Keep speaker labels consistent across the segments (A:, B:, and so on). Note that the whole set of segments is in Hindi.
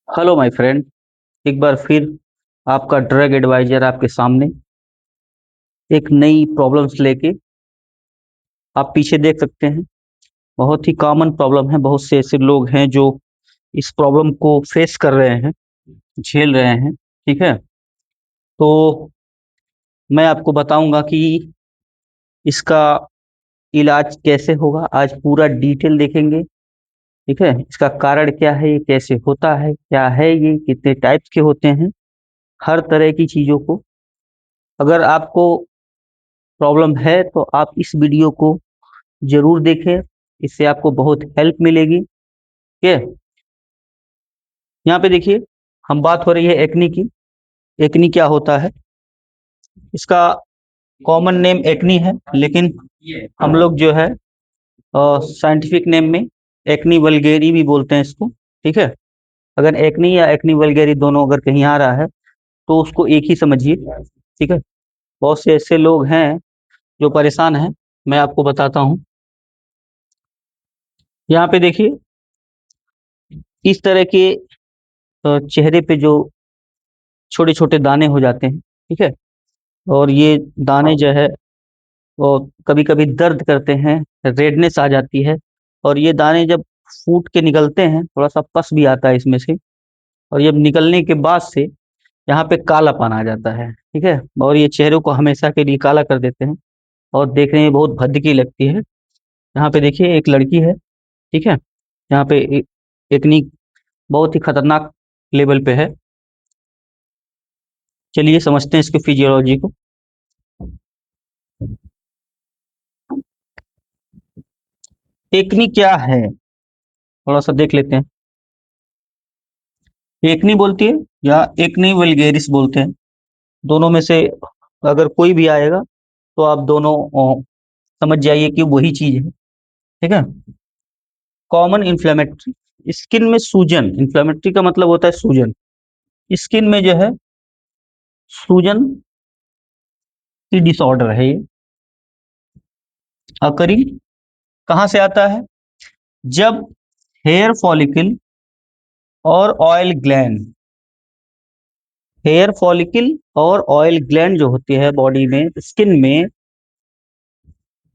A: Hello my friend. एक बार फिर आपका ड्रग एडवाइजर आपके सामने एक नई प्रॉब्लम्स लेके। आप पीछे देख सकते हैं, बहुत ही कॉमन प्रॉब्लम है। बहुत से ऐसे लोग हैं जो इस प्रॉब्लम को फेस कर रहे हैं, झेल रहे हैं। ठीक है, तो मैं आपको बताऊंगा कि इसका इलाज कैसे होगा। आज पूरा डिटेल देखेंगे। ठीक है, इसका कारण क्या है, ये कैसे होता है, क्या है ये, कितने टाइप्स के होते हैं, हर तरह की चीज़ों को। अगर आपको प्रॉब्लम है तो आप इस वीडियो को जरूर देखें, इससे आपको बहुत हेल्प मिलेगी। ठीक है, यहाँ पे देखिए, हम बात हो रही है एक्नी की। एक्नी क्या होता है? इसका कॉमन नेम एक्नी है, लेकिन हम लोग जो है साइंटिफिक नेम में एक्नी वल्गेरी भी बोलते हैं इसको। ठीक है, अगर एक्नी या एक्नी वल्गेरी दोनों अगर कहीं आ रहा है तो उसको एक ही समझिए। ठीक है, बहुत से ऐसे लोग हैं जो परेशान हैं, मैं आपको बताता हूँ। यहाँ पे देखिए, इस तरह के चेहरे पे जो छोटे छोटे दाने हो जाते हैं। ठीक है, और ये दाने जो है वो कभी कभी दर्द करते हैं, रेडनेस आ जाती है। और ये दाने जब फूट के निकलते हैं, थोड़ा सा पस भी आता है इसमें से। और ये निकलने के बाद से यहाँ पे कालापन आ जाता है। ठीक है, और ये चेहरे को हमेशा के लिए काला कर देते हैं और देखने में बहुत भद्दी लगती है। यहाँ पे देखिए, एक लड़की है। ठीक है, यहाँ पे एकनी बहुत ही खतरनाक लेवल पे है। चलिए समझते हैं इसकी फिजियोलॉजी को। एकनी क्या है, थोड़ा सा देख लेते हैं। एकनी बोलती है या एकनी वल्गेरिस बोलते हैं, दोनों में से अगर कोई भी आएगा तो आप दोनों समझ जाइए कि वही चीज है। ठीक है, कॉमन इन्फ्लेमेटरी, स्किन में सूजन। इन्फ्लेमेटरी का मतलब होता है सूजन। स्किन में जो है सूजन की डिसऑर्डर है ये। अकरिंग कहाँ से आता है? जब हेयर फॉलिकल और ऑयल ग्लैंड, हेयर फॉलिकल और ऑयल ग्लैंड जो होती है बॉडी में, स्किन में,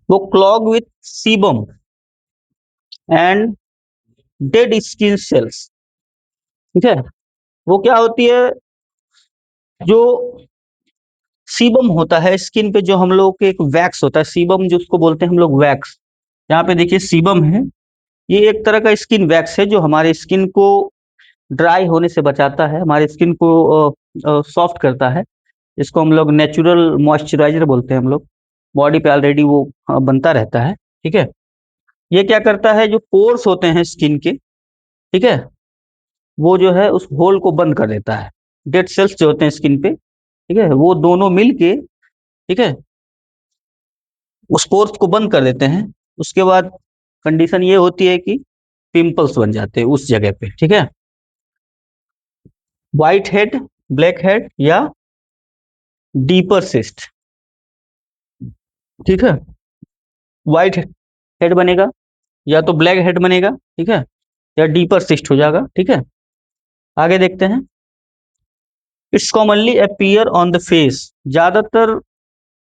A: वो clog with sebum and dead skin cells. ठीक है, वो क्या होती है, जो सीबम होता है स्किन पे, जो हम लोग के एक वैक्स होता है, सीबम जो उसको बोलते हैं हम लोग वैक्स। यहाँ पे देखिए सीबम है, ये एक तरह का स्किन वैक्स है जो हमारे स्किन को ड्राई होने से बचाता है, हमारे स्किन को सॉफ्ट करता है। इसको हम लोग नेचुरल मॉइस्चराइजर बोलते हैं हम लोग। बॉडी पे ऑलरेडी वो बनता रहता है। ठीक है, ये क्या करता है, जो पोर्स होते हैं स्किन के, ठीक है, वो जो है उस होल को बंद कर देता है। डेड सेल्स जो होते हैं स्किन पे, ठीक है, वो दोनों मिलके, ठीक है, उस पोर्स को बंद कर देते हैं। उसके बाद कंडीशन ये होती है कि पिंपल्स बन जाते हैं उस जगह पे। ठीक है, व्हाइट हेड, ब्लैक हेड या डीपर सिस्ट। ठीक है, व्हाइट हेड बनेगा या तो ब्लैक हेड बनेगा। ठीक है, या डीपर सिस्ट हो जाएगा। ठीक है, आगे देखते हैं। It's commonly appear on the face, ज्यादातर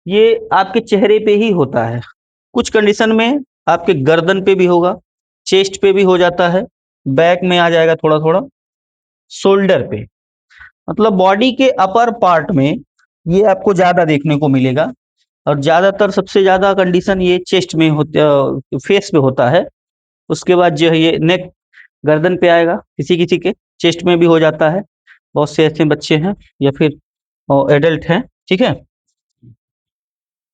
A: ये आपके चेहरे पे ही होता है। कुछ कंडीशन में आपके गर्दन पे भी होगा, चेस्ट पे भी हो जाता है, बैक में आ जाएगा थोड़ा थोड़ा, शोल्डर पे, मतलब बॉडी के अपर पार्ट में ये आपको ज्यादा देखने को मिलेगा। और ज्यादातर सबसे ज्यादा कंडीशन ये चेस्ट में होता, फेस पे होता है। उसके बाद जो है ये नेक, गर्दन पे आएगा, किसी किसी के चेस्ट में भी हो जाता है। बहुत से ऐसे बच्चे हैं या फिर एडल्ट हैं। ठीक है,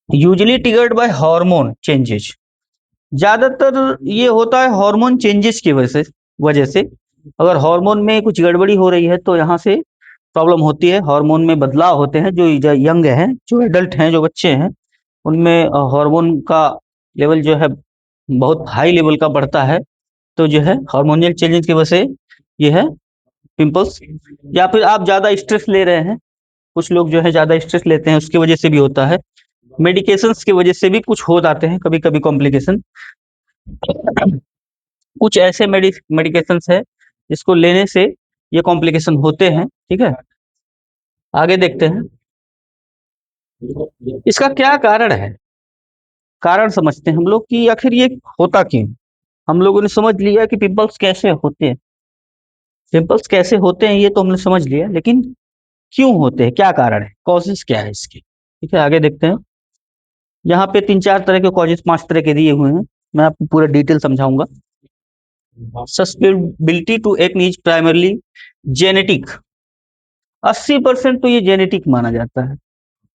A: usually triggered by hormone changes, ज्यादातर ये होता है हार्मोन चेंजेस की वजह से। अगर हार्मोन में कुछ गड़बड़ी हो रही है तो यहाँ से प्रॉब्लम होती है। हार्मोन में बदलाव होते हैं, जो यंग हैं, जो एडल्ट हैं, जो बच्चे हैं, उनमें हार्मोन का लेवल जो है बहुत हाई लेवल का बढ़ता है। तो जो है हार्मोनियल चेंजेस की वजह से ये है पिंपल्स। या फिर आप ज्यादा स्ट्रेस ले रहे हैं, कुछ लोग जो है ज्यादा स्ट्रेस लेते हैं, उसकी वजह से भी होता है। मेडिकेशंस की वजह से भी कुछ हो जाते हैं कभी कभी कॉम्प्लिकेशन। कुछ ऐसे मेडिकेशंस है जिसको लेने से ये कॉम्प्लिकेशन होते हैं। ठीक है, आगे देखते हैं इसका क्या कारण है। कारण समझते हैं हम लोग कि आखिर ये होता क्यों। हम लोगों ने समझ लिया कि पिंपल्स कैसे होते हैं, पिंपल्स कैसे होते हैं ये तो हमने समझ लिया, लेकिन क्यों होते हैं, क्या कारण है, कॉजेस क्या है इसके। ठीक है, आगे देखते हैं। यहाँ पे 3-4 तरह के कॉजेस, 5 तरह के दिए हुए हैं, मैं आपको पूरा डिटेल समझाऊंगा। Susceptibility to acne is primarily genetic. 80% तो ये जेनेटिक माना जाता है।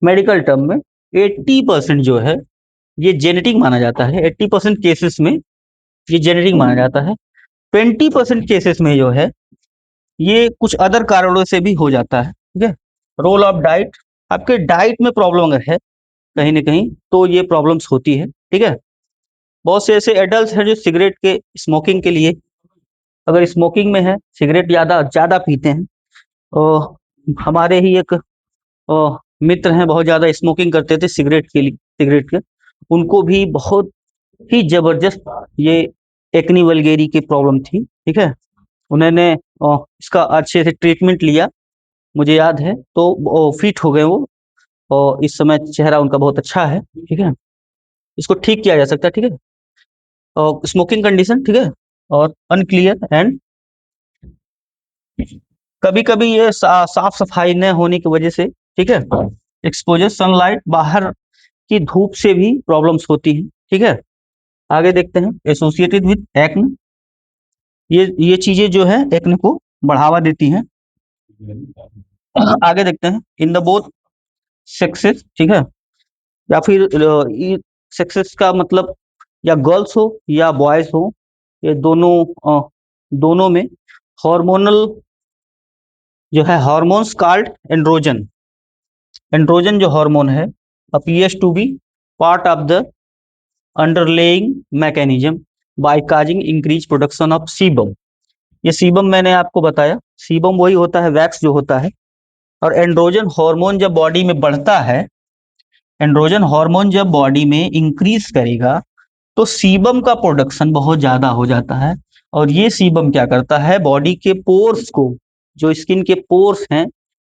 A: मेडिकल टर्म में 80% जो है ये जेनेटिक माना जाता है। 80% केसेस में ये जेनेटिक माना जाता है। 20% केसेस में जो है ये कुछ अदर कारणों से भी हो जाता है। ठीक है, रोल ऑफ डाइट, आपके डाइट में प्रॉब्लम अगर है कहीं ना कहीं तो ये प्रॉब्लम्स होती है। ठीक है, बहुत से ऐसे एडल्ट हैं जो सिगरेट के स्मोकिंग के लिए, अगर स्मोकिंग में है, सिगरेट ज्यादा ज्यादा पीते हैं। और हमारे ही एक मित्र हैं, बहुत ज्यादा स्मोकिंग करते थे सिगरेट के लिए, सिगरेट के, उनको भी बहुत ही जबरदस्त ये एक्नी वल्गेरी की प्रॉब्लम थी। ठीक है, उन्होंने इसका अच्छे से ट्रीटमेंट लिया, मुझे याद है, तो फिट हो गए वो, और इस समय चेहरा उनका बहुत अच्छा है। ठीक है, इसको ठीक किया जा सकता है। ठीक है, और स्मोकिंग कंडीशन, ठीक है, और अनक्लियर एंड कभी कभी ये साफ सफाई न होने की वजह से, ठीक है, एक्सपोजर सनलाइट, बाहर की धूप से भी प्रॉब्लम्स होती हैं। ठीक है, आगे देखते हैं एसोसिएटेड विद एक्ने, ये चीजें जो है एक्ने को बढ़ावा देती हैं। आगे देखते हैं इन द बोथ सेक्सेस, ठीक है, या फिर सेक्सेस का मतलब या गर्ल्स हो या बॉयज हो, ये दोनों दोनों में हार्मोनल जो है, हार्मोन्स कॉल्ड एंड्रोजन, एंड्रोजन जो हार्मोन है appears to be part of the underlying mechanism by causing increase production of sebum. ये सीबम मैंने आपको बताया, सीबम वही होता है वैक्स जो होता है। और एंड्रोजन हार्मोन जब बॉडी में बढ़ता है, एंड्रोजन हार्मोन जब बॉडी में इंक्रीज करेगा तो सीबम का प्रोडक्शन बहुत ज्यादा हो जाता है। और ये सीबम क्या करता है, बॉडी के पोर्स को, जो स्किन के पोर्स हैं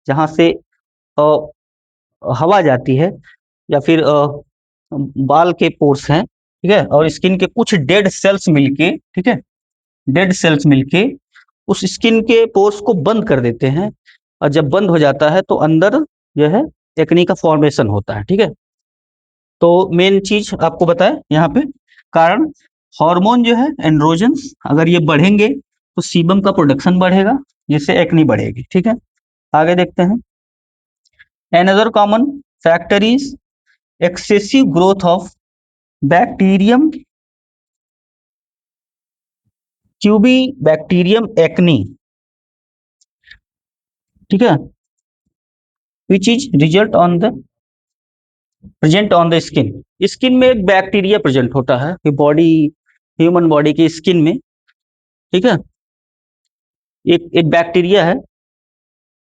A: जहां से हवा जाती है, या फिर बाल के पोर्स हैं, ठीक है, और स्किन के कुछ डेड सेल्स मिलके, ठीक है, डेड सेल्स मिलके उस स्किन के पोर्स को बंद कर देते हैं। और जब बंद हो जाता है तो अंदर जो है एक्नी का फॉर्मेशन होता है। ठीक है, तो मेन चीज आपको बताएं यहाँ पे, कारण हार्मोन जो है एंड्रोजन, अगर ये बढ़ेंगे तो सीबम का प्रोडक्शन बढ़ेगा, जिससे एक्नी बढ़ेगी। ठीक है, आगे देखते हैं। Another common factor is excessive growth of bacterium cuti bacterium acne, ठीक है, which is result on the present on the skin. Skin में एक बैक्टीरिया प्रेजेंट होता है कि बॉडी, ह्यूमन बॉडी की स्किन में, ठीक है, एक बैक्टीरिया है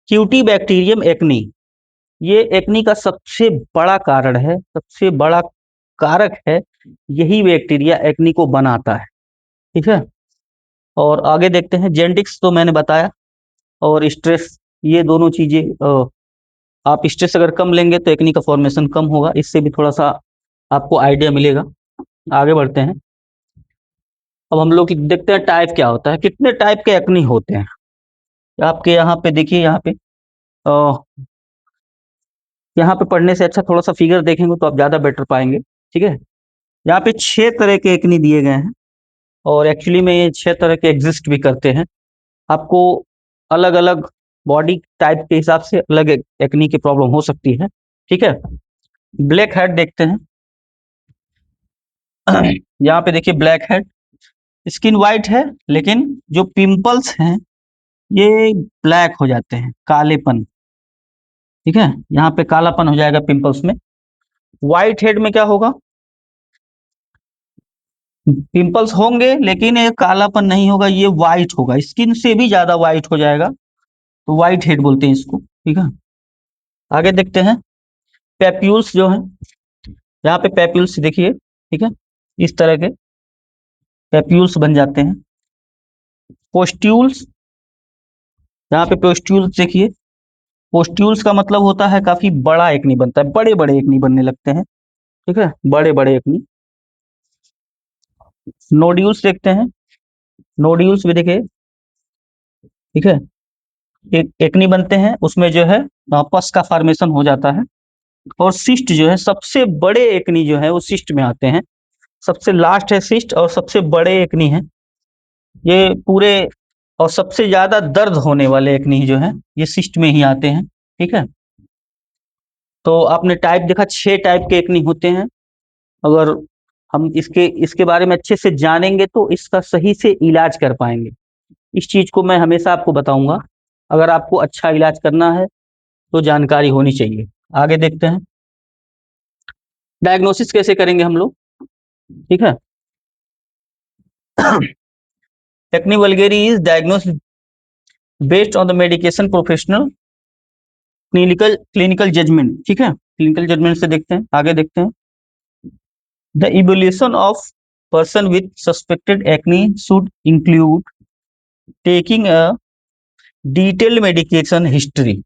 A: क्यूटी बैक्टीरियम एक्नी। ये एक्नी का सबसे बड़ा कारण है, सबसे बड़ा कारक है, यही बैक्टीरिया एक्नी को बनाता है। ठीक है, और आगे देखते हैं जेनेटिक्स तो मैंने बताया, और स्ट्रेस, ये दोनों चीजें, आप स्ट्रेस अगर कम लेंगे तो एक्नी का फॉर्मेशन कम होगा, इससे भी थोड़ा सा आपको आइडिया मिलेगा। आगे बढ़ते हैं। अब हम लोग देखते हैं टाइप क्या होता है, कितने टाइप के एक्नी होते हैं। आपके यहाँ पे देखिए, यहाँ पे अ, यहाँ पे पढ़ने से अच्छा थोड़ा सा फिगर देखेंगे तो आप ज्यादा बेटर पाएंगे। ठीक है, यहाँ पे 6 तरह के एक्नी दिए गए हैं, और एक्चुअली में ये 6 तरह के एग्जिस्ट भी करते हैं। आपको अलग अलग बॉडी टाइप के हिसाब से अलग एक्नी की प्रॉब्लम हो सकती है। ठीक है, ब्लैक हेड देखते हैं। यहाँ पे देखिए ब्लैक हेड, स्किन वाइट है लेकिन जो पिंपल्स हैं ये ब्लैक हो जाते हैं, कालेपन। ठीक है, यहाँ पे कालापन हो जाएगा पिंपल्स में। व्हाइट हेड में क्या होगा, पिंपल्स होंगे लेकिन ये कालापन नहीं होगा, ये व्हाइट होगा, स्किन से भी ज्यादा व्हाइट हो जाएगा, तो व्हाइट हेड बोलते हैं इसको। ठीक है, आगे देखते हैं। पेप्यूल्स जो है, यहाँ पे पेप्यूल्स देखिए, ठीक है, इस तरह के पेप्यूल्स बन जाते हैं। पोस्ट्यूल्स, यहाँ पे पोस्ट्यूल्स देखिए, पोस्ट्यूल्स का मतलब होता है काफी बड़ा एकनी बनता है, बड़े बड़े एकनी बनने लगते हैं, ठीक है, बड़े बड़े एकनी। नोड्यूल्स देखते हैं, नोड्यूल्स भी देखिए, ठीक है, एक एकनी बनते हैं, उसमें जो है पस का फॉर्मेशन हो जाता है। और सिस्ट जो है, सबसे बड़े एकनी जो है वो सिस्ट में आते हैं, सबसे लास्ट है सिस्ट और सबसे बड़े एकनी है ये पूरे, और सबसे ज्यादा दर्द होने वाले एकनी जो है ये सिस्ट में ही आते हैं, ठीक है। तो आपने टाइप देखा, 6 टाइप के एकनी होते हैं। अगर हम इसके इसके बारे में अच्छे से जानेंगे तो इसका सही से इलाज कर पाएंगे। इस चीज को मैं हमेशा आपको बताऊंगा, अगर आपको अच्छा इलाज करना है तो जानकारी होनी चाहिए। आगे देखते हैं, डायग्नोसिस कैसे करेंगे हम लोग, ठीक है। Acne vulgaris is diagnosed based on the medication professional clinical judgement, ठीक है, क्लिनिकल जजमेंट से देखते हैं। आगे देखते हैं, the evolution of person with suspected acne should include taking a detailed medication history.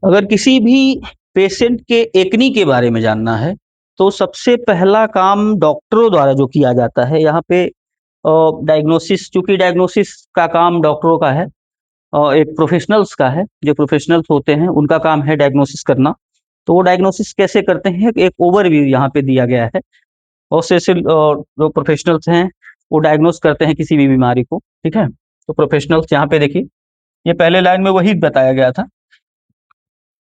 A: अगर किसी भी पेशेंट के एक्नी के बारे में जानना है तो सबसे पहला काम डॉक्टरों द्वारा जो किया जाता है, यहाँ पे डायग्नोसिस, चूंकि डायग्नोसिस का काम डॉक्टरों का है और एक प्रोफेशनल्स का है, जो प्रोफेशनल्स होते हैं उनका काम है डायग्नोसिस करना। तो वो डायग्नोसिस कैसे करते हैं, एक ओवरव्यू यहाँ पे दिया गया है, और से जो प्रोफेशनल्स हैं वो डायग्नोस करते हैं किसी भी बीमारी को, ठीक है। तो प्रोफेशनल्स यहाँ पे देखिए, ये पहले लाइन में वही बताया गया था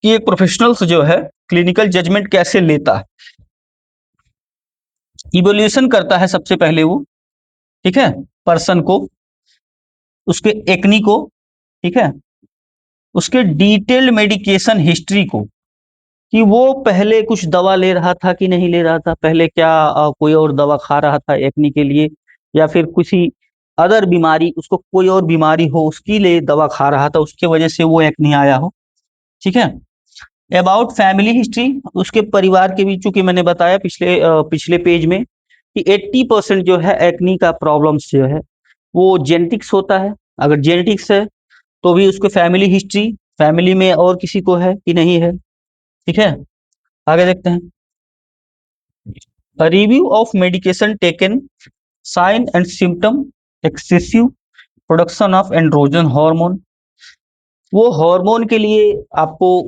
A: कि एक प्रोफेशनल्स जो है क्लिनिकल जजमेंट कैसे लेता है, इवोल्यूशन करता है सबसे पहले वो, ठीक है, पर्सन को, उसके एक्नी को, ठीक है, उसके डिटेल्ड मेडिकेशन हिस्ट्री को, कि वो पहले कुछ दवा ले रहा था कि नहीं ले रहा था, पहले क्या कोई और दवा खा रहा था एक्नी के लिए, या फिर किसी अदर बीमारी, उसको कोई और बीमारी हो उसकी लिए दवा खा रहा था, उसके वजह से वो एक्नी आया हो, ठीक है। अबाउट फैमिली हिस्ट्री, उसके परिवार के भी, चूंकि मैंने बताया पिछले पेज में कि 80% जो है एक्नी का प्रॉब्लम्स जो है वो जेनेटिक्स होता है। अगर जेनेटिक्स है तो भी उसको फैमिली हिस्ट्री, फैमिली में और किसी को है कि नहीं है, ठीक है। आगे देखते हैं, review of medication taken, sign and symptom, excessive production of androgen hormone. वो हार्मोन के लिए आपको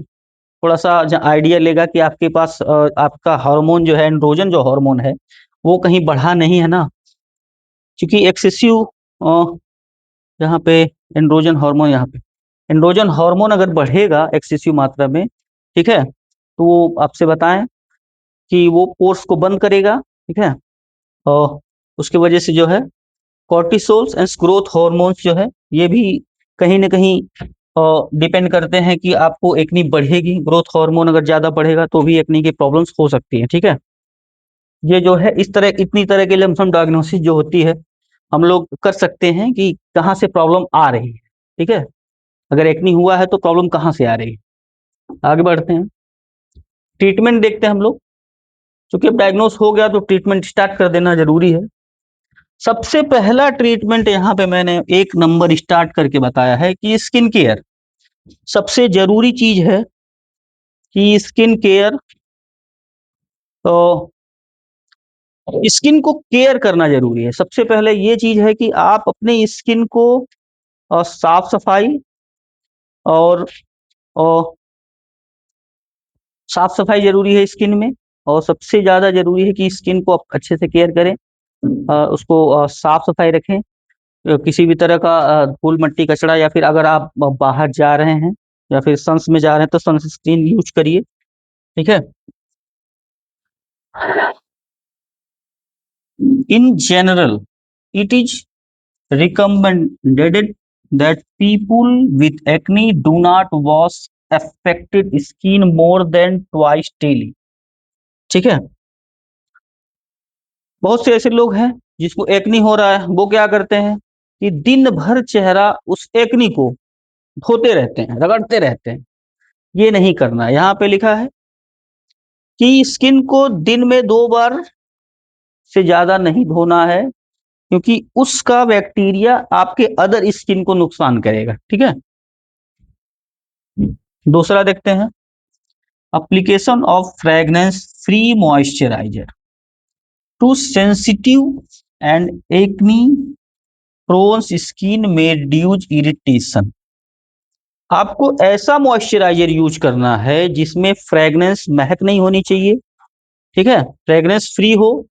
A: थोड़ा सा आइडिया लेगा कि आपके पास आपका हार्मोन जो है, एंड्रोजन जो हार्मोन है वो कहीं बढ़ा नहीं है ना, क्योंकि एक्सेसिव यहाँ पे एंड्रोजन हार्मोन, यहाँ पे एंड्रोजन हार्मोन अगर बढ़ेगा एक्सेसिव मात्रा में, ठीक है, तो वो आपसे बताएं कि वो पोर्स को बंद करेगा, ठीक है। और उसकी वजह से जो है कॉर्टिसोल्स एंड ग्रोथ हार्मोन्स जो है ये भी कहीं ना कहीं डिपेंड करते हैं कि आपको एक्नी बढ़ेगी, ग्रोथ हार्मोन अगर ज्यादा बढ़ेगा तो भी एक्नी की प्रॉब्लम्स हो सकती है, ठीक है। ये जो है इस तरह, इतनी तरह के लमसम डायग्नोसिस जो होती है हम लोग कर सकते हैं कि कहाँ से प्रॉब्लम आ रही है, ठीक है। अगर एक्नी हुआ है तो प्रॉब्लम कहाँ से आ रही है। आगे बढ़ते हैं, ट्रीटमेंट देखते हैं हम लोग, क्योंकि अब डायग्नोस हो गया तो ट्रीटमेंट स्टार्ट कर देना जरूरी है। सबसे पहला ट्रीटमेंट यहाँ पे मैंने 1 नंबर स्टार्ट करके बताया है कि स्किन केयर सबसे जरूरी चीज है, कि स्किन केयर, तो स्किन को केयर करना जरूरी है। सबसे पहले ये चीज है कि आप अपने स्किन को साफ सफाई और, और साफ सफाई जरूरी है स्किन में, और सबसे ज्यादा जरूरी है कि स्किन को आप अच्छे से केयर करें, उसको साफ सफाई रखें। किसी भी तरह का धूल मट्टी कचरा, या फिर अगर आप बाहर जा रहे हैं या फिर सन्स में जा रहे हैं तो सनस्क्रीन यूज करिए, ठीक है। In general, it is recommended that people with acne do not wash affected skin more than twice daily, ठीक है। बहुत से ऐसे लोग हैं जिसको एक्नी हो रहा है, वो क्या करते हैं कि दिन भर चेहरा उस एक्नी को धोते रहते हैं, रगड़ते रहते हैं। ये नहीं करना है। यहाँ पे लिखा है कि स्किन को दिन में 2 बार से ज्यादा नहीं धोना है, क्योंकि उसका बैक्टीरिया आपके अदर स्किन को नुकसान करेगा। ठीक है, दूसरा देखते हैं, application of fragrance free moisturiser to sensitive and acne prone skin में रिड्यूस इरिटेशन। आपको ऐसा मॉइस्चराइजर यूज करना है जिसमें फ्रेगनेंस, महक नहीं होनी चाहिए। ठीक है, फ्रेगनेंस फ्री हो,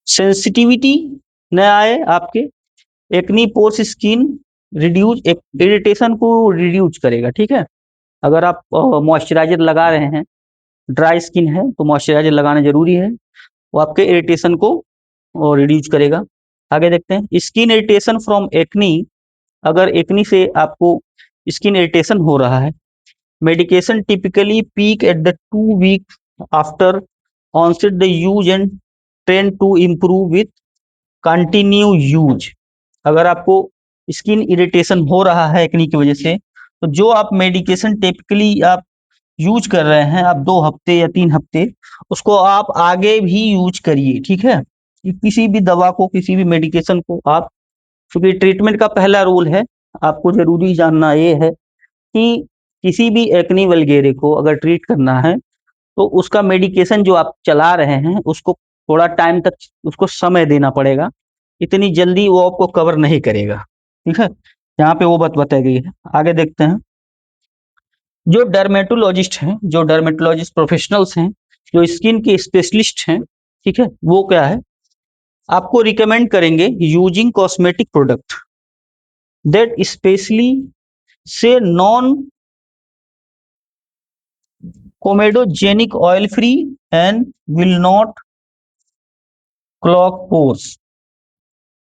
A: सेंसिटिविटी न आए आपके, acne pores skin reduce, irritation को रिड्यूस करेगा। ठीक है, अगर आप मॉइस्चराइजर लगा रहे हैं, ड्राई स्किन है तो मॉइस्चराइजर लगाना जरूरी है, वो आपके इरिटेशन को रिड्यूस करेगा। आगे देखते हैं, स्किन इरिटेशन फ्रॉम एक्नी। अगर एक्नी से आपको स्किन इरिटेशन हो रहा है, medication typically peak at the 2 week after onset the use and trend to improve with continue use. अगर आपको स्किन इरिटेशन हो रहा है एक्नी की वजह से, तो जो आप मेडिकेशन टिपिकली आप यूज कर रहे हैं, आप 2 हफ्ते या 3 हफ्ते, उसको आप आगे भी यूज करिए। ठीक है, किसी भी दवा को, किसी भी मेडिकेशन को आप, क्योंकि ट्रीटमेंट का पहला रूल है, आपको जरूरी जानना ये है कि किसी भी एक्नी वल्गेरे को अगर ट्रीट करना है तो उसका मेडिकेशन जो आप चला रहे हैं उसको थोड़ा टाइम तक उसको समय देना पड़ेगा, इतनी जल्दी वो आपको कवर नहीं करेगा। ठीक है, यहाँ पे वो बात बताई गई है। आगे देखते हैं, जो डर्मेटोलॉजिस्ट हैं, जो डर्मेटोलॉजिस्ट प्रोफेशनल्स हैं, जो स्किन के स्पेशलिस्ट हैं, ठीक है, वो क्या है, आपको रिकमेंड करेंगे using cosmetic product that specially से non comedogenic, oil free and will not clog pores.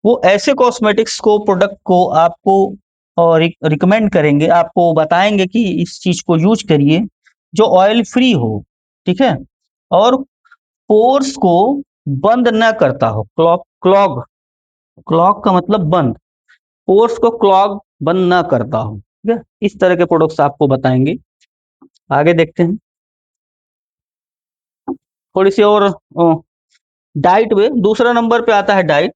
A: वो ऐसे कॉस्मेटिक्स को, प्रोडक्ट को आपको और रिकमेंड करेंगे, आपको बताएंगे कि इस चीज को यूज करिए जो ऑयल फ्री हो। ठीक है, और पोर्स को बंद न करता हो, क्लॉग, क्लॉग, क्लॉग का मतलब बंद, पोर्स को क्लॉग बंद न करता हो। ठीक है, इस तरह के प्रोडक्ट्स आपको बताएंगे। आगे देखते हैं, थोड़ी सी और डाइट में दूसरा नंबर पे आता है डाइट।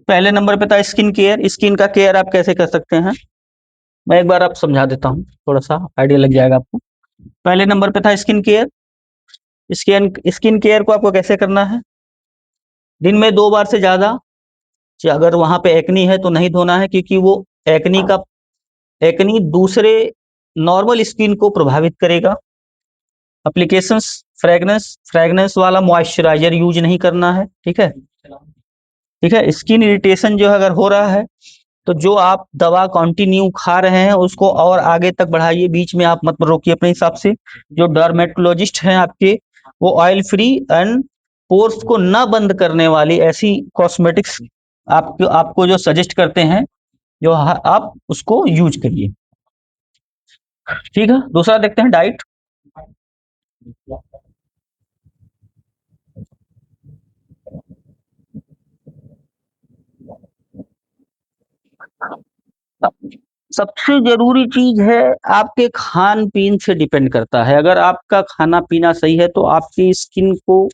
A: पहले नंबर पे था स्किन केयर। स्किन का केयर आप कैसे कर सकते हैं, मैं एक बार आप समझा देता हूँ, थोड़ा सा आइडिया लग जाएगा आपको। पहले नंबर पे था skin care. Skin skin care को आपको कैसे करना है, दिन में 2 बार से ज्यादा, अगर वहां पे एक्नी है तो नहीं धोना है, क्योंकि वो एक्नी का, एक्नी दूसरे नॉर्मल स्किन को प्रभावित करेगा। एप्लीकेशंस, फ्रेगनेंस, फ्रेगनेंस वाला मॉइस्चराइजर यूज नहीं करना है। ठीक है, ठीक है, स्किन इरिटेशन जो अगर हो रहा है तो जो आप दवा कंटिन्यू खा रहे हैं उसको और आगे तक बढ़ाइए, बीच में आप मत रोकिए अपने हिसाब से। जो डर्मेटोलॉजिस्ट हैं आपके, वो ऑयल फ्री एंड पोर्स को न बंद करने वाली ऐसी कॉस्मेटिक्स आपको आपको जो सजेस्ट करते हैं, जो आप उसको यूज करिए। ठीक है, दूसरा देखते हैं डाइट। सबसे जरूरी चीज है, आपके खान पीन से डिपेंड करता है। अगर आपका खाना पीना सही है तो आपकी स्किन को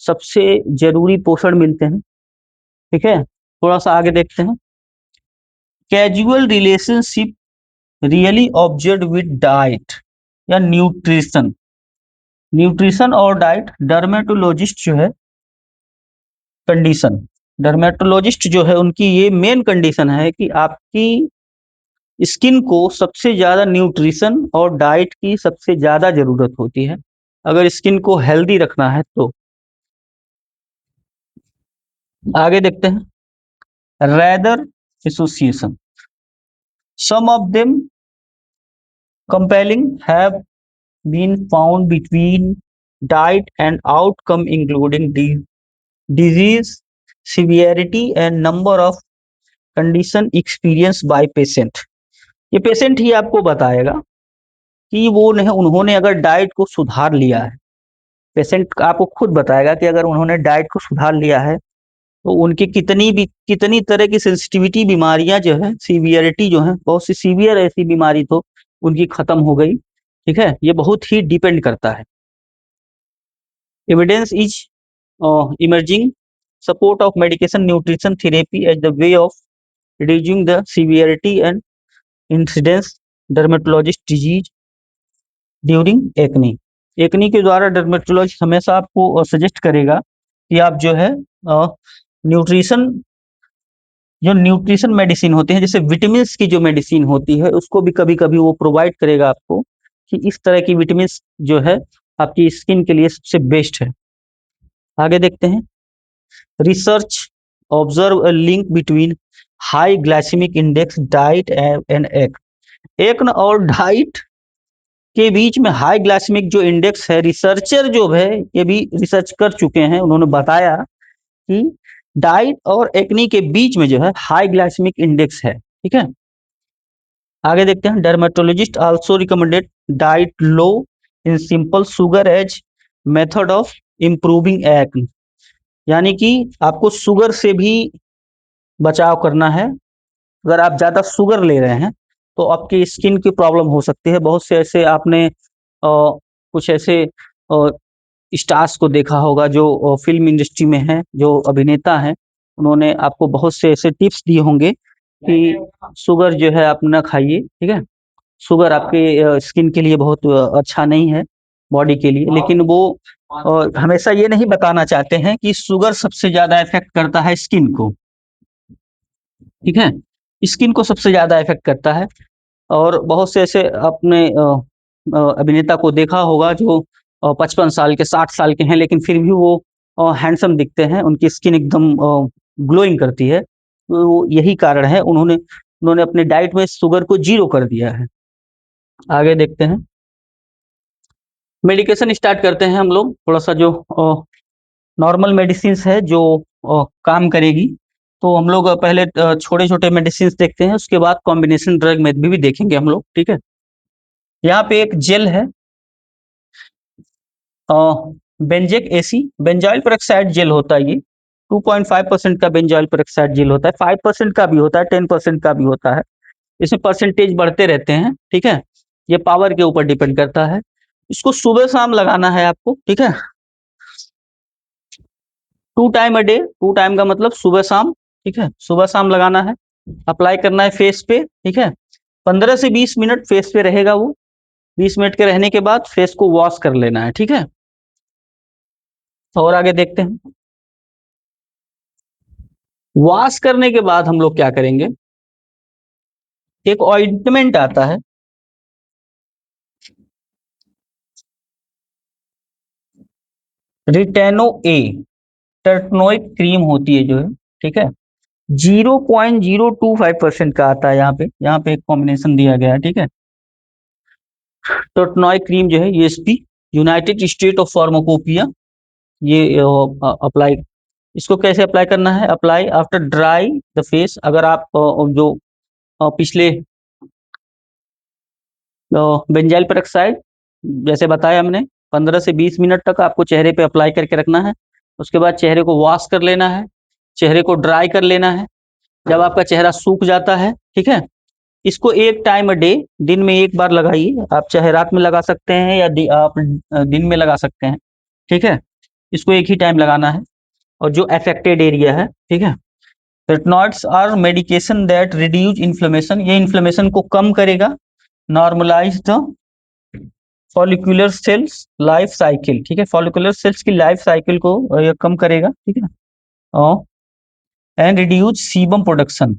A: सबसे जरूरी पोषण मिलते हैं। ठीक है, थोड़ा सा आगे देखते हैं, casual relationship really observe with diet या न्यूट्रिशन। न्यूट्रिशन और डाइट, डर्मेटोलॉजिस्ट जो है कंडीशन, डर्मेटोलॉजिस्ट जो है उनकी ये मेन कंडीशन है कि आपकी स्किन को सबसे ज्यादा न्यूट्रिशन और डाइट की सबसे ज्यादा जरूरत होती है, अगर स्किन को हेल्दी रखना है तो। आगे देखते हैं, rather association, some of them compelling have been found between diet and outcome including disease severity and number of condition experience by patient. ये पेशेंट ही आपको बताएगा कि वो नहीं, उन्होंने अगर डाइट को सुधार लिया है, पेशेंट आपको खुद बताएगा कि अगर उन्होंने डाइट को सुधार लिया है तो उनकी कितनी तरह की सेंसिटिविटी बीमारियां जो है, सीवियरिटी जो है, बहुत सी सीवियर ऐसी बीमारी तो उनकी खत्म हो गई। ठीक है, ये बहुत ही डिपेंड करता है। Evidence is emerging support of medication nutrition therapy as the way of reducing the severity and incidence dermatologist disease during acne. Acne के द्वारा डर्मेटोलॉजिस्ट हमेशा आपको सजेस्ट करेगा कि आप जो है न्यूट्रिशन जो न्यूट्रिशन मेडिसिन होते हैं, जैसे विटामिन की जो मेडिसिन होती है उसको भी कभी कभी वो प्रोवाइड करेगा आपको कि इस तरह की विटामिन जो है आपकी स्किन के लिए सबसे बेस्ट है। आगे देखते हैं, research observe a link between high glycemic index diet and acne और डाइट के बीच में हाई ग्लाइसेमिक जो इंडेक्स है, रिसर्चर जो है ये भी रिसर्च कर चुके हैं, उन्होंने बताया कि डाइट और एक्नी के बीच में जो है हाई ग्लाइसेमिक इंडेक्स है। ठीक है, आगे देखते हैं, dermatologist also recommended diet low in simple sugar as method of improving acne, यानी कि आपको शुगर से भी बचाव करना है। अगर आप ज्यादा शुगर ले रहे हैं तो आपकी स्किन की प्रॉब्लम हो सकती है। बहुत से ऐसे आपने कुछ ऐसे स्टार्स को देखा होगा जो फिल्म इंडस्ट्री में हैं, जो अभिनेता हैं, उन्होंने आपको बहुत से ऐसे टिप्स दिए होंगे कि शुगर जो है आप ना खाइए। ठीक है, शुगर आपके स्किन के लिए बहुत अच्छा नहीं है, बॉडी के लिए, लेकिन वो हमेशा ये नहीं बताना चाहते हैं कि शुगर सबसे ज्यादा इफेक्ट करता है स्किन को। ठीक है, स्किन को सबसे ज्यादा इफेक्ट करता है। और बहुत से ऐसे अपने अभिनेता को देखा होगा जो 55 साल के 60 साल के हैं, लेकिन फिर भी वो हैंडसम दिखते हैं, उनकी स्किन एकदम ग्लोइंग करती है। तो यही कारण है, उन्होंने उन्होंने अपने डाइट में शुगर को जीरो कर दिया है। आगे देखते हैं, मेडिकेशन स्टार्ट करते हैं हम लोग। थोड़ा सा जो नॉर्मल मेडिसिन है जो काम करेगी, तो हम लोग पहले छोटे छोटे मेडिसिन देखते हैं, उसके बाद कॉम्बिनेशन ड्रग में भी देखेंगे हम लोग। ठीक है, यहाँ पे एक जेल है, बेंजेक एसी बेंजॉइल पेरोक्साइड जेल होता है। ये 2.5% का बेंजॉइल पेरोक्साइड जेल होता है, 5% का भी होता है, 10% का भी होता है। इसमें परसेंटेज बढ़ते रहते हैं। ठीक है, ये पावर के ऊपर डिपेंड करता है। इसको सुबह शाम लगाना है आपको। ठीक है, 2 टाइम अ डे, 2 टाइम का मतलब सुबह शाम। ठीक है, सुबह शाम लगाना है, अप्लाई करना है फेस पे। ठीक है, 15 से 20 मिनट फेस पे रहेगा वो। 20 मिनट के रहने के बाद फेस को वॉश कर लेना है। ठीक है, और आगे देखते हैं, वॉश करने के बाद हम लोग क्या करेंगे, एक ऑइंटमेंट आता है, रिटेनो ए टर्टनोइक क्रीम होती है जो है। ठीक है, 0.025% का आता है। यहाँ पे एक कॉम्बिनेशन दिया गया है। ठीक है, टर्टनोइक क्रीम जो है USP, United state of pharmacopoeia, ये अप्लाई, इसको कैसे अप्लाई करना है, apply after dry the face. अगर आप जो पिछले बेंजाइल पेरोक्साइड जैसे बताया हमने, 15 से 20 मिनट तक आपको चेहरे पे अप्लाई करके रखना है। उसके बाद चेहरे को वॉश कर लेना है, चेहरे को ड्राई कर लेना है। जब आपका चेहरा सूख जाता है, ठीक है, इसको 1 टाइम अ डे, दिन में एक बार लगाइए। आप चाहे रात में लगा सकते हैं या आप दिन में लगा सकते हैं। ठीक है, इसको एक ही टाइम लगाना है। और जो अफेक्टेड एरिया है, ठीक है, retinoids are medication that reduce inflammation, ये इन्फ्लेमेशन को कम करेगा। Normalise the follicular cells life cycle, ठीक है, फॉलिकुलर सेल्स की लाइफ साइकिल को ये कम करेगा। ठीक है, और एंड रिड्यूस सीबम प्रोडक्शन,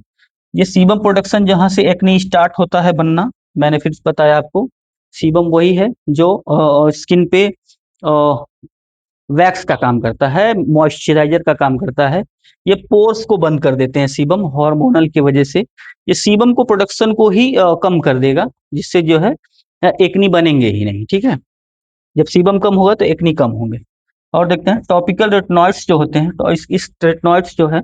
A: ये सीबम प्रोडक्शन जहां से एक्ने स्टार्ट होता है बनना, मैंने फिर बताया आपको, सीबम वही है जो स्किन पे वैक्स का काम करता है, मॉइस्चराइजर का काम करता है। ये पोर्स को बंद कर देते हैं सीबम, हार्मोनल की वजह से। ये सीबम को प्रोडक्शन को ही कम कर देगा, जिससे जो है एक्नी बनेंगे ही नहीं। ठीक है, जब सीबम कम होगा तो एक्नी कम होंगे। और देखते हैं टॉपिकल रेटिनॉइड्स जो होते हैं, तो इस रेटिनॉइड्स जो है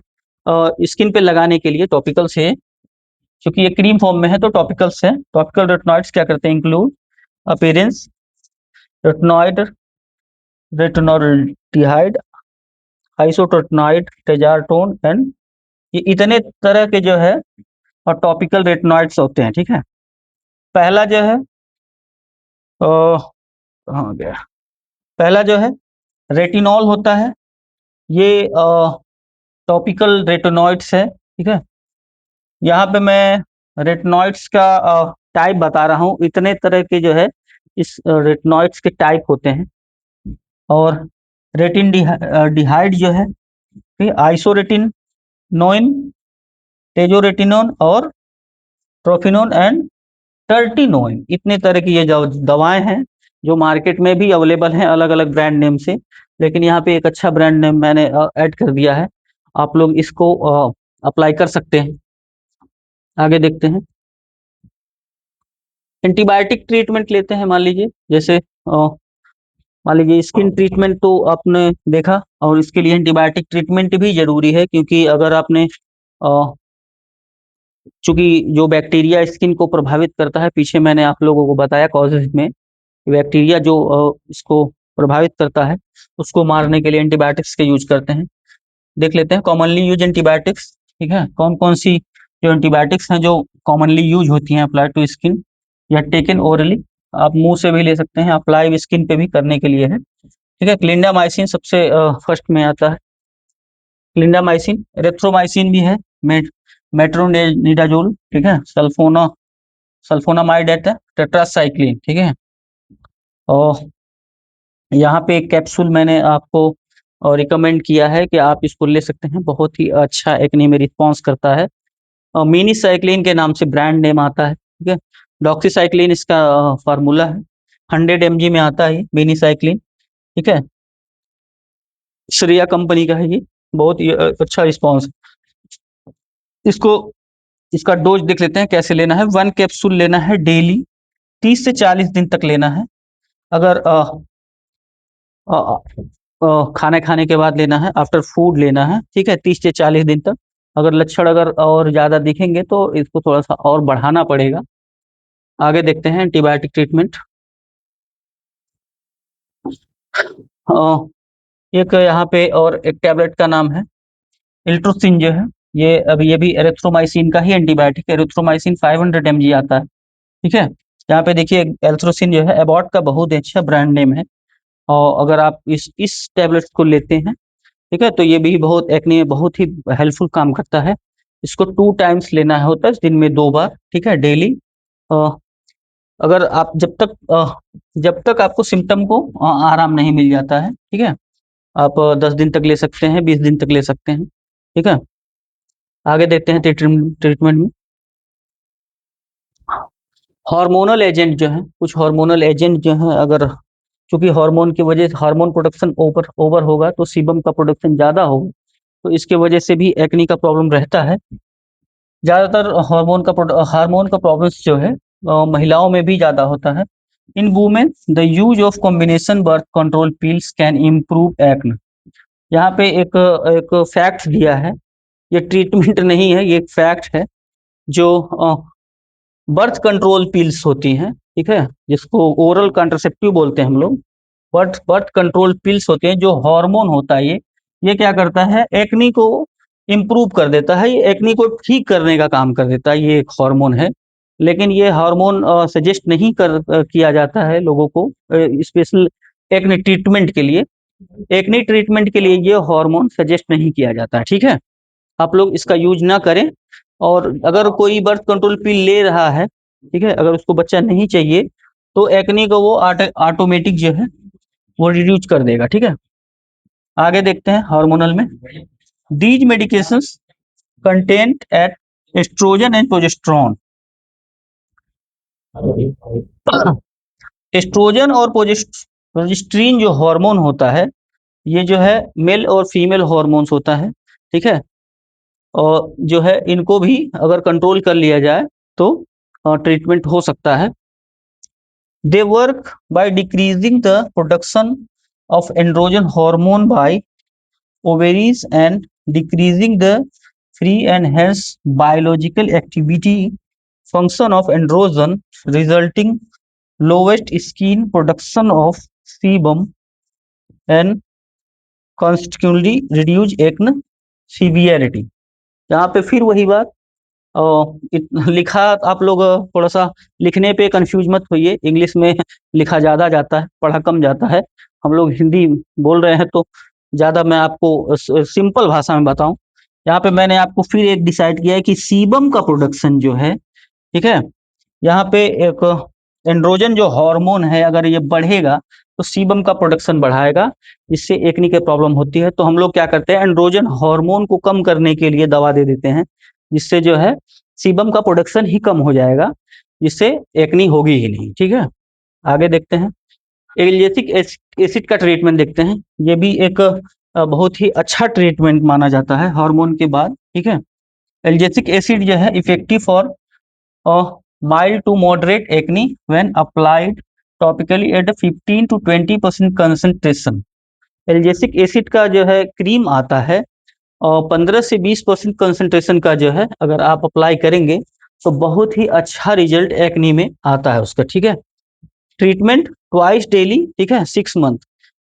A: स्किन पे लगाने के लिए टॉपिकल्स है, क्योंकि ये क्रीम फॉर्म में है तो टॉपिकल्स है। टॉपिकल रेटिनॉइड्स क्या करते हैं, इंक्लूड अपीयरेंस रेटिनॉइड, रेटिनोल्डिहाइड, आइसोट्रोटनॉइड, टेजारटोन एंड, ये इतने तरह के जो है और टॉपिकल रेटिनॉइड्स होते हैं। ठीक है, पहला जो है कहाँ गया, पहला जो है रेटिनॉल होता है। ये टॉपिकल रेटिनॉइड्स है, ठीक है। यहाँ पे मैं रेटिनॉइड्स का टाइप बता रहा हूँ। इतने तरह के जो है इस रेटिनॉइड्स के टाइप होते हैं। और रेटिन डिहाइड जो है, आइसोरेटिन, नोइन, टेजोरेटिनोन और ट्रोफिनोन एंड टर्टिनोइन, इतने तरह की ये जो दवाएं हैं जो मार्केट में भी अवेलेबल हैं अलग अलग ब्रांड नेम से। लेकिन यहाँ पे एक अच्छा ब्रांड नेम मैंने ऐड कर दिया है, आप लोग इसको अप्लाई कर सकते हैं। आगे देखते हैं। एंटीबायोटिक ट्रीटमेंट लेते हैं, मान लीजिए जैसे मान लीजिए स्किन ट्रीटमेंट तो आपने देखा, और इसके लिए एंटीबायोटिक ट्रीटमेंट भी जरूरी है, क्योंकि अगर आपने चूंकि जो बैक्टीरिया स्किन को प्रभावित करता है, पीछे मैंने आप लोगों को बताया कॉजेज में, बैक्टीरिया जो इसको प्रभावित करता है उसको मारने के लिए एंटीबायोटिक्स के यूज करते हैं। देख लेते हैं कॉमनली यूज एंटीबायोटिक्स, ठीक है। कौन कौन सी जो एंटीबायोटिक्स हैं जो कॉमनली यूज होती हैं अप्लाई टू स्किन या टेकन ओरली, आप मुंह से भी ले सकते हैं, अप्लाई स्किन पे भी करने के लिए है, ठीक है। क्लिंडामाइसिन सबसे फर्स्ट में आता है, क्लिंडामाइसिन। एरिथ्रोमाइसिन भी है, मेट्रोनिडाजोल, ठीक है। सल्फोनामाइड है, टेट्रासाइक्लिन, ठीक है। और यहाँ पे एक कैप्सूल मैंने आपको रिकमेंड किया है कि आप इसको ले सकते हैं, बहुत ही अच्छा एक्ने में रिस्पॉन्स करता है। मिनी साइक्लिन के नाम से ब्रांड नेम आता है, ठीक है। डॉक्सीसाइक्लिन इसका फार्मूला है, 100 mg में आता है मिनी साइक्लिन, ठीक है। श्रेया कंपनी का है ये, बहुत ही अच्छा रिस्पॉन्स। इसको इसका डोज देख लेते हैं कैसे लेना है। 1 कैप्सूल लेना है डेली, 30 से 40 दिन तक लेना है। अगर खाना खाने के बाद लेना है, आफ्टर फूड लेना है, ठीक है, 30 से 40 दिन तक। अगर लक्षण अगर और ज़्यादा दिखेंगे तो इसको थोड़ा सा और बढ़ाना पड़ेगा। आगे देखते हैं एंटीबायोटिक ट्रीटमेंट। एक यहाँ पे और एक टैबलेट का नाम है इल्ट्रोसिन जो है, ये भी एरिथ्रोमाइसिन का ही एंटीबायोटिक, एरिथ्रोमाइसिन 500 mg आता है, ठीक है। यहाँ पे देखिए एल्थ्रोसिन जो है एबॉट का बहुत अच्छा ब्रांड नेम है, और अगर आप इस टैबलेट को लेते हैं, ठीक है, तो ये भी बहुत एक्ने में बहुत ही हेल्पफुल काम करता है। इसको 2 टाइम्स लेना है होता है, दिन में 2 बार, ठीक है, डेली। अगर आप जब तक आपको सिम्टम को आराम नहीं मिल जाता है, ठीक है, आप 10 दिन तक ले सकते हैं, 20 दिन तक ले सकते हैं, ठीक है। आगे देखते हैं ट्रीटमेंट में। हार्मोनल एजेंट जो है, कुछ हार्मोनल एजेंट जो है, अगर चूंकि हार्मोन की वजह से हार्मोन प्रोडक्शन ओवर ओवर होगा तो सीबम का प्रोडक्शन ज़्यादा होगा, तो इसके वजह से भी एक्नी का प्रॉब्लम रहता है। ज़्यादातर हार्मोन का प्रॉब्लम्स जो है महिलाओं में भी ज़्यादा होता है। इन women the use of combination birth control pills can improve acne. यहाँ पे एक एक फैक्ट दिया है, ये ट्रीटमेंट नहीं है, ये एक फैक्ट है। जो बर्थ कंट्रोल पिल्स होती हैं, ठीक है, जिसको ओरल कॉन्ट्रासेप्टिव बोलते हैं हम लोग, बर्थ कंट्रोल पिल्स होते हैं, जो हार्मोन होता है ये क्या करता है, एक्नी को इम्प्रूव कर देता है, ये एक्नी को ठीक करने का काम कर देता है, ये एक हार्मोन है। लेकिन ये हार्मोन सजेस्ट नहीं किया जाता है लोगों को, स्पेशल एक्ने ट्रीटमेंट के लिए। एक्ने ट्रीटमेंट के लिए ये हार्मोन सजेस्ट नहीं किया जाता है, ठीक है। आप लोग इसका यूज ना करें। और अगर कोई बर्थ कंट्रोल पिल ले रहा है, ठीक है, अगर उसको बच्चा नहीं चाहिए, तो एक्ने को वो ऑटोमेटिक जो है वो रिड्यूस कर देगा, ठीक है। आगे देखते हैं हार्मोनल में। These medications content at estrogen and progesterone. Estrogen और प्रोजेस्ट्रीन जो हार्मोन होता है, ये जो है मेल और फीमेल हार्मोन्स होता है, ठीक है। और जो है इनको भी अगर कंट्रोल कर लिया जाए तो ट्रीटमेंट हो सकता है। They work by decreasing the production of androgen hormone by ovaries and decreasing the free and hence biological activity function of androgen, resulting lowest skin production of sebum and consequently reduce acne severity। यहाँ पे फिर वही बात, लिखा आप लोग थोड़ा सा लिखने पे कंफ्यूज मत होइए, इंग्लिश में लिखा ज़्यादा जाता है, पढ़ा कम जाता है। हम लोग हिंदी बोल रहे हैं तो ज़्यादा मैं आपको सिंपल भाषा में बताऊं। यहाँ पे मैंने आपको फिर एक डिसाइड किया है कि सीबम का प्रोडक्शन जो है, ठीक है, यहाँ पे एक एंड्रोजन जो हार्मोन है अगर ये बढ़ेगा तो सीबम का प्रोडक्शन बढ़ाएगा, जिससे एक्ने की प्रॉब्लम होती है। तो हम लोग क्या करते हैं, एंड्रोजन हार्मोन को कम करने के लिए दवा दे देते हैं, जिससे जो है सीबम का प्रोडक्शन ही कम हो जाएगा, जिससे एक्ने होगी ही नहीं। ठीक है, आगे देखते हैं। एलियसिक एसिड का ट्रीटमेंट देखते हैं। ये भी एक बहुत ही अच्छा ट्रीटमेंट माना जाता है हार्मोन के बाद। ठीक है, एल्जेसिक एसिड जो है effective for mild to moderate acne when applied topically at a 15 to 20% concentration। एल्जेसिक acid का जो है क्रीम आता है और 15 से 20% कंसंट्रेशन का जो है अगर आप अप्लाई करेंगे तो बहुत ही अच्छा रिजल्ट एक्ने में आता है उसका। ठीक है, ट्रीटमेंट ट्वाइस डेली, ठीक है, 6 मंथ,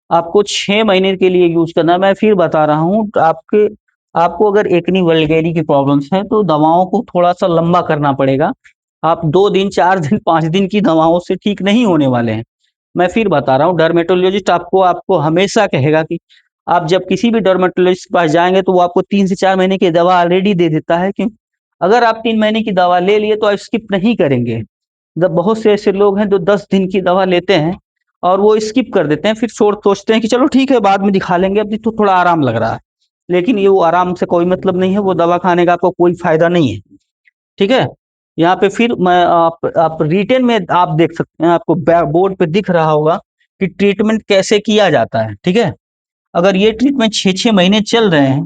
A: आपको 6 महीने के लिए यूज करना है। मैं फिर बता रहा हूँ, आपके आपको अगर एक्नी वल्गेरी की प्रॉब्लम्स है तो दवाओं को थोड़ा सा लंबा करना पड़ेगा। आप 2 दिन 4 दिन 5 दिन की दवाओं से ठीक नहीं होने वाले हैं। मैं फिर बता रहा हूँ, डर्मेटोलॉजिस्ट आपको आपको हमेशा कहेगा कि आप जब किसी भी डर्मेटोलॉजिस्ट के पास जाएंगे तो वो आपको 3 से 4 महीने की दवा ऑलरेडी दे देता है। क्यों? अगर आप 3 महीने की दवा ले लिए तो आप स्किप नहीं करेंगे। जब बहुत से ऐसे लोग हैं जो 10 दिन की दवा लेते हैं और वो स्किप कर देते हैं, फिर सोचते हैं कि चलो ठीक है बाद में दिखा लेंगे, अभी तो थोड़ा आराम लग रहा है। लेकिन ये वो आराम से कोई मतलब नहीं है, वो दवा खाने का आपको कोई फायदा नहीं है। ठीक है, यहाँ पे फिर मैं आप रिटेन में आप देख सकते हैं, आपको बोर्ड पे दिख रहा होगा कि ट्रीटमेंट कैसे किया जाता है। ठीक है, अगर ये ट्रीटमेंट 6 6 महीने चल रहे हैं,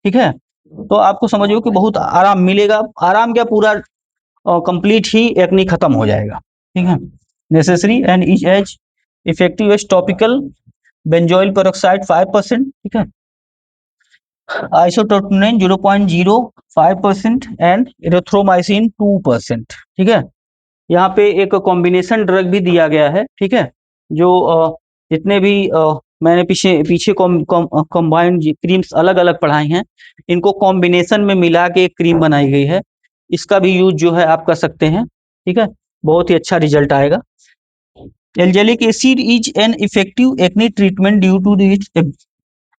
A: ठीक है, तो आपको समझो कि बहुत आराम मिलेगा। आराम क्या, पूरा कंप्लीट ही एक्ने खत्म हो जाएगा। ठीक है, necessary and is as effective as topical benzoyl peroxide 5%, ठीक है, आइसोटोटोनिन 0.05% एंड एरिथ्रोमाइसिन 2%। ठीक है, यहाँ पे एक कॉम्बिनेशन ड्रग भी दिया गया है। ठीक है, जो जितने भी मैंने पीछे पीछे कॉम्बाइंड क्रीम्स अलग अलग पढ़ाई हैं, इनको कॉम्बिनेशन में मिला के एक क्रीम बनाई गई है। इसका भी यूज जो है आप कर सकते हैं। ठीक है, बहुत ही अच्छा रिजल्ट आएगा। Azelaic acid is an effective acne treatment due to its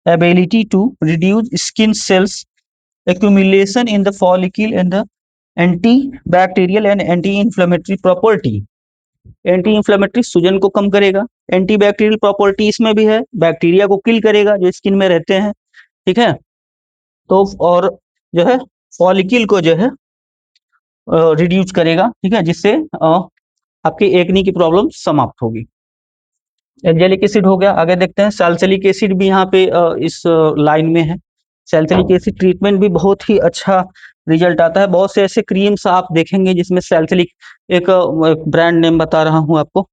A: ability to reduce skin cells accumulation in the follicle and the antibacterial and anti-inflammatory property। Anti inflammatory सूजन को कम करेगा, एंटी बैक्टीरियल प्रॉपर्टी इसमें भी है, बैक्टीरिया को किल करेगा जो स्किन में रहते हैं। ठीक है, तो और जो है फॉलिकल को जो है रिड्यूस करेगा। ठीक है, जिससे आपकी एक्नी की प्रॉब्लम समाप्त होगी। एंजेलिक एसिड हो गया, आगे देखते हैं। सैलिसिलिक एसिड भी यहाँ पे इस लाइन में है। सैलिसिलिक एसिड ट्रीटमेंट भी बहुत ही अच्छा रिजल्ट आता है। बहुत से ऐसे क्रीम्स आप देखेंगे जिसमें सैलिसिलिक, एक ब्रांड नेम बता रहा हूँ आपको,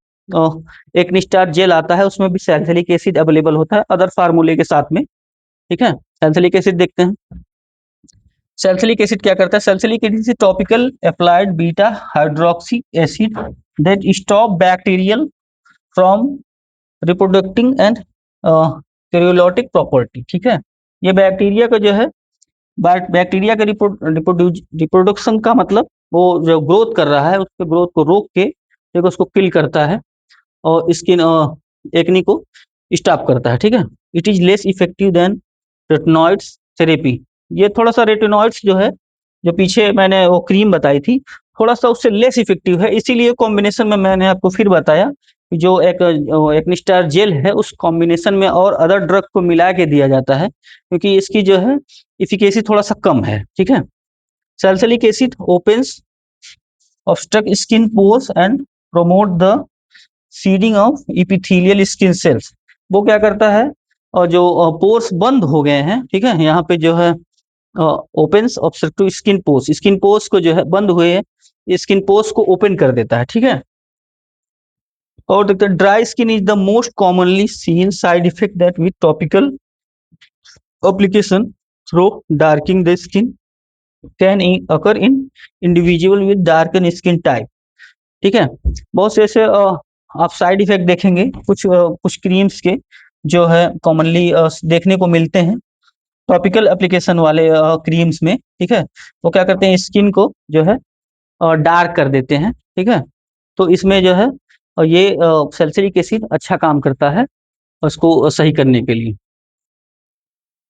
A: एक निस्टार जेल आता है, उसमें भी सैलिसिलिक एसिड अवेलेबल होता है अदर फार्मूले के साथ में। ठीक है, सैलिसिलिक एसिड देखते हैं। सैलिसिलिक एसिड क्या करता है? Salicylic acid is topical applied beta hydroxy acid that stop bacterial from reproducing and keratolytic property. ठीक है, ये बैक्टीरिया का जो है, बैक्टीरिया के रिप्रोडक्शन का मतलब वो जो ग्रोथ कर रहा है उसके ग्रोथ को रोक के एक उसको किल करता है और स्किन एक्नी को स्टॉप करता है। ठीक है, it is less effective than retinoids therapy. ये थोड़ा सा रेटिनॉइड्स जो है, जो पीछे मैंने वो क्रीम बताई थी, थोड़ा सा उससे लेस इफेक्टिव है। इसीलिए कॉम्बिनेशन में मैंने आपको फिर बताया कि जो एक निस्टार जेल है उस कॉम्बिनेशन में और अदर ड्रग को मिला के दिया जाता है, क्योंकि इसकी जो है इफिकेसी थोड़ा सा कम है। ठीक है, salicylic acid opens obstruct skin pores and promote the seeding of epithelial skin cells. वो क्या करता है, और जो पोर्स बंद हो गए हैं, ठीक है, यहाँ पे जो है ओपन्स ऑब्स्ट्रक्टिव स्किन पोर्स को जो है बंद हुए हैं, स्किन पोर्स को ओपन कर देता है। ठीक है, और देखते हैं dry skin is the most commonly seen side effect that with topical application through darking the skin can occur in individual with darken skin type. ठीक है, बहुत से ऐसे आप साइड इफेक्ट देखेंगे कुछ क्रीम्स के जो है कॉमनली देखने को मिलते हैं टॉपिकल एप्लीकेशन वाले क्रीम्स में। ठीक है, वो क्या करते हैं, स्किन को जो है डार्क कर देते हैं। ठीक है, तो इसमें जो है ये सैलिसिलिक एसिड अच्छा काम करता है उसको सही करने के लिए।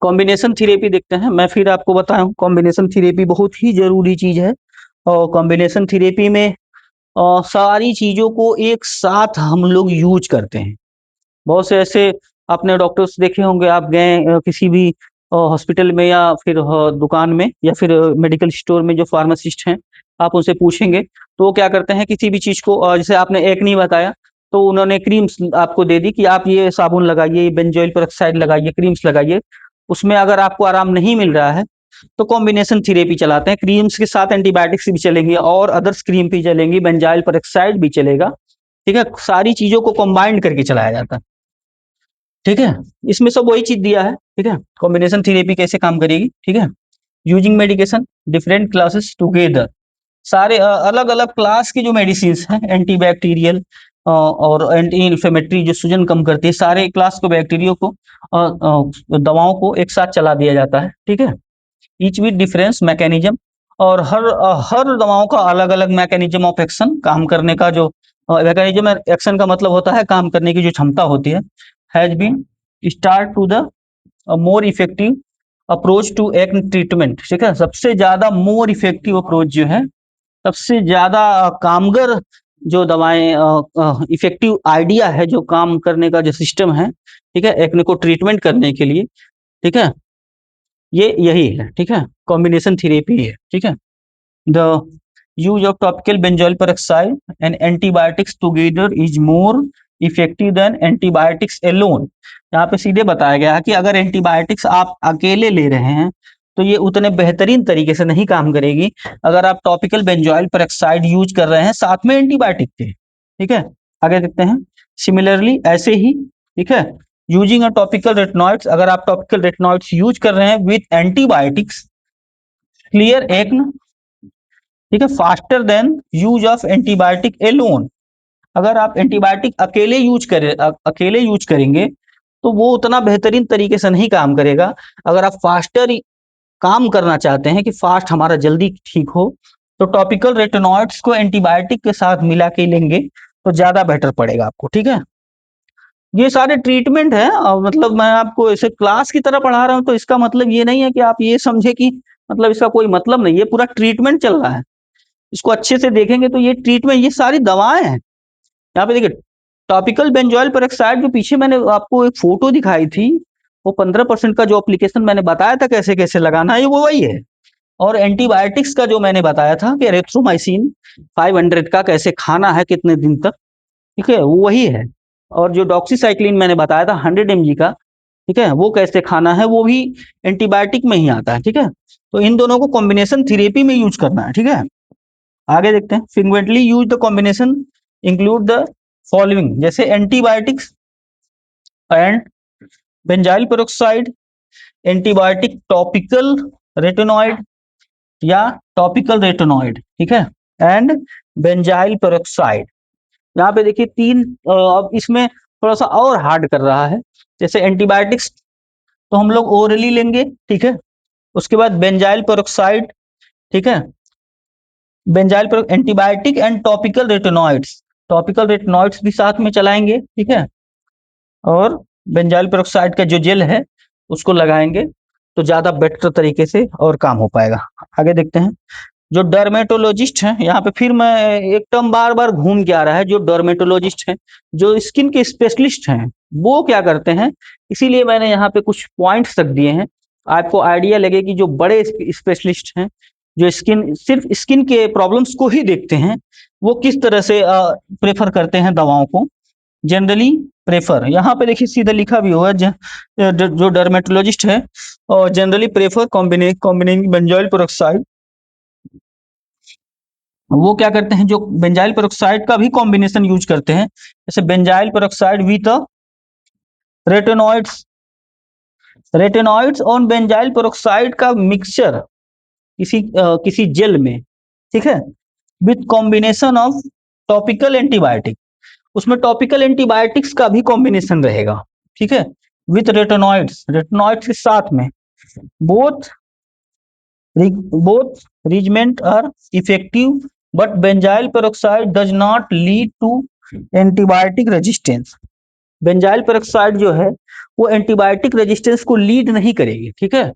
A: कॉम्बिनेशन थेरेपी देखते हैं। मैं फिर आपको बताऊं, कॉम्बिनेशन थेरेपी बहुत ही जरूरी चीज है। और कॉम्बिनेशन थेरेपी में सारी चीजों को एक साथ हम लोग यूज करते हैं। बहुत से ऐसे आपने डॉक्टर्स देखे होंगे, आप गए किसी भी हॉस्पिटल में या फिर दुकान में या फिर मेडिकल स्टोर में, जो फार्मासिस्ट हैं, आप उनसे पूछेंगे तो वो क्या करते हैं, किसी भी चीज को जैसे आपने एक्नी बताया तो उन्होंने क्रीम्स आपको दे दी कि आप ये साबुन लगाइए, बेंजोइल पेरोक्साइड लगाइए, क्रीम्स लगाइए। उसमें अगर आपको आराम नहीं मिल रहा है तो कॉम्बिनेशन थेरेपी चलाते हैं। क्रीम्स के साथ एंटीबायोटिक्स भी चलेंगे और अदर्स क्रीम भी चलेंगी, बेंजाइल पेरोक्साइड भी चलेगा। ठीक है, सारी चीजों को कंबाइंड करके चलाया जाता है। ठीक है, इसमें सब वही चीज दिया है। ठीक है, कॉम्बिनेशन थेरेपी कैसे काम करेगी। ठीक है, using medication different classes together, सारे अलग अलग क्लास के जो मेडिसिन हैं, एंटीबैक्टीरियल और एंटी इन्फ्लेमेटरी, जो सूजन कम करती है, सारे क्लास को बैक्टीरिया को दवाओं को एक साथ चला दिया जाता है। ठीक है, ईच विद डिफरेंस मैकेनिज्म, और हर दवाओं का अलग अलग मैकेनिज्म ऑफ एक्शन, काम करने का जो मैकेनिज्म एक्शन का मतलब होता है काम करने की जो क्षमता होती है, has been start to the more effective approach to acne treatment. ठीक है, सबसे ज्यादा मोर इफेक्टिव अप्रोच जो है, सबसे ज्यादा कामगर जो दवाएं, इफेक्टिव आइडिया है, जो काम करने का जो सिस्टम है, ठीक है, एक्ने को ट्रीटमेंट करने के लिए, ठीक है, ये यही है। ठीक है, कॉम्बिनेशन थेरेपी है। ठीक है, the use of topical benzoyl peroxide and antibiotics together is more effective than antibiotics alone. यहाँ पे सीधे बताया गया है कि अगर एंटीबायोटिक्स आप अकेले ले रहे हैं तो ये उतने बेहतरीन तरीके से नहीं काम करेगी अगर आप टॉपिकल बेंजोइल पेरोक्साइड यूज कर रहे हैं साथ में एंटीबायोटिक के। ठीक है, आगे देखते हैं। सिमिलरली ऐसे ही, ठीक है, यूजिंग अ टॉपिकल रेटिनॉइड्स, अगर आप टॉपिकल रेटिनॉइड्स यूज कर रहे हैं विथ एंटीबायोटिक्स क्लियर एक्न, ठीक है, faster than use of antibiotic alone. अगर आप एंटीबायोटिक अकेले यूज करेंगे तो वो उतना बेहतरीन तरीके से नहीं काम करेगा। अगर आप फास्टर काम करना चाहते हैं कि फास्ट हमारा जल्दी ठीक हो, तो टॉपिकल रेटिनॉइड्स को एंटीबायोटिक के साथ मिला के लेंगे तो ज्यादा बेटर पड़ेगा आपको। ठीक है, ये सारे ट्रीटमेंट है, और मतलब मैं आपको ऐसे क्लास की तरह पढ़ा रहा हूँ तो इसका मतलब ये नहीं है कि आप ये समझे कि मतलब इसका कोई मतलब नहीं, ये पूरा ट्रीटमेंट चल रहा है। इसको अच्छे से देखेंगे तो ये ट्रीटमेंट, ये सारी दवाएं हैं। यहाँ पे देखिए, टॉपिकल बेंजोइल पेरोक्साइड, जो पीछे मैंने आपको एक फोटो दिखाई थी, वो 15% का जो एप्लीकेशन मैंने बताया था कैसे कैसे लगाना है, वो वही है। और एंटीबायोटिक्स का जो मैंने बताया था कि एरिथ्रोमाइसिन 500 का कैसे खाना है कितने दिन तक, ठीक है, वो वही है। और जो डॉक्सीसाइक्लिन मैंने बताया था 100 mg का, ठीक है, वो कैसे खाना है, वो भी एंटीबायोटिक में ही आता है। ठीक है, तो इन दोनों को कॉम्बिनेशन थेरेपी में यूज करना है। ठीक है, आगे देखते हैं। Frequently use the combination include the following, जैसे antibiotics and benzoyl peroxide, antibiotic topical retinoid या टॉपिकल रेटिनॉइड, ठीक है, एंड बेंजाइल पेरोक्साइड। यहाँ पे देखिए तीन, अब इसमें थोड़ा सा और हार्ड कर रहा है। जैसे एंटीबायोटिक्स तो हम लोग ओरली लेंगे, ठीक है, उसके बाद बेंजाइल पेरोक्साइड, ठीक है, बेंजाइल पर एंटीबायोटिक एंड टॉपिकल रेटिनॉइड्स भी साथ में चलाएंगे। ठीक है, और बेंजाइल पेरोक्साइड का जो जेल है उसको लगाएंगे तो ज्यादा बेटर तरीके से और काम हो पाएगा। आगे देखते हैं। जो डर्मेटोलॉजिस्ट हैं, यहाँ पे फिर मैं एक टर्म बार बार घूम के आ रहा है, जो डर्मेटोलॉजिस्ट हैं, जो स्किन के स्पेशलिस्ट हैं, वो क्या करते हैं, इसीलिए मैंने यहाँ पे कुछ पॉइंट्स रख दिए हैं, आपको आइडिया लगे कि जो बड़े स्पेशलिस्ट हैं, जो सिर्फ स्किन के प्रॉब्लम्स को ही देखते हैं, वो किस तरह से प्रेफर करते हैं दवाओं को। जनरली प्रेफर, यहाँ पे देखिए सीधा लिखा भी हुआ है, जो डर्मेटोलॉजिस्ट है और जनरली प्रेफर कॉम्बिनिंग बेंजोइल पेरोक्साइड, वो क्या करते हैं, जो बेंजाइल पेरोक्साइड का भी कॉम्बिनेशन यूज करते हैं, जैसे बेंजाइल पेरोक्साइड विथ रेटेनॉइड्स, और बेंजाइल पेरोक्साइड का मिक्सचर किसी जेल में, ठीक है, with combination of topical antibiotic, उसमें टॉपिकल एंटीबायोटिक्स का भी कॉम्बिनेशन रहेगा। ठीक है, विथ रेटेनॉइड्स के साथ में, both both regimen are effective, but benzyl peroxide does not lead to antibiotic resistance. Benzyl peroxide जो है वो एंटीबायोटिक रेजिस्टेंस को लीड नहीं करेगी। ठीक है,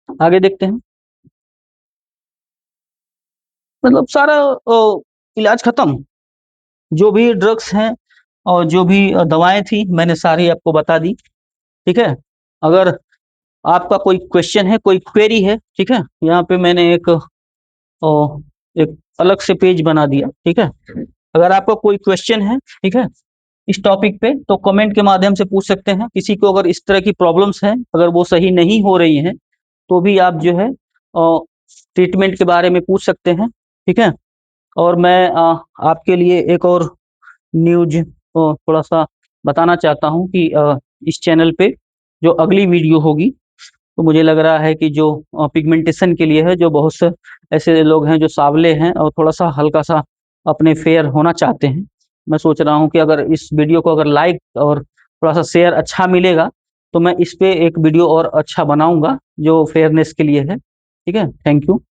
A: आगे देखते हैं। मतलब सारा इलाज खत्म, जो भी ड्रग्स हैं और जो भी दवाएं थी मैंने सारी आपको बता दी। ठीक है, अगर आपका कोई क्वेश्चन है, कोई क्वेरी है, ठीक है, यहाँ पे मैंने एक अलग से पेज बना दिया। ठीक है, अगर आपका कोई क्वेश्चन है, ठीक है, इस टॉपिक पे, तो कमेंट के माध्यम से पूछ सकते हैं। किसी को अगर इस तरह की प्रॉब्लम्स हैं, अगर वो सही नहीं हो रही हैं, तो भी आप जो है ट्रीटमेंट के बारे में पूछ सकते हैं। ठीक है, और मैं आपके लिए एक और न्यूज थोड़ा सा बताना चाहता हूँ कि इस चैनल पे जो अगली वीडियो होगी, तो मुझे लग रहा है कि जो पिगमेंटेशन के लिए है, जो बहुत से ऐसे लोग हैं जो सांवले हैं और थोड़ा सा हल्का सा अपने फेयर होना चाहते हैं, मैं सोच रहा हूँ कि अगर इस वीडियो को अगर लाइक और थोड़ा सा शेयर अच्छा मिलेगा, तो मैं इस पे एक वीडियो और अच्छा बनाऊंगा जो फेयरनेस के लिए है। ठीक है, थैंक यू।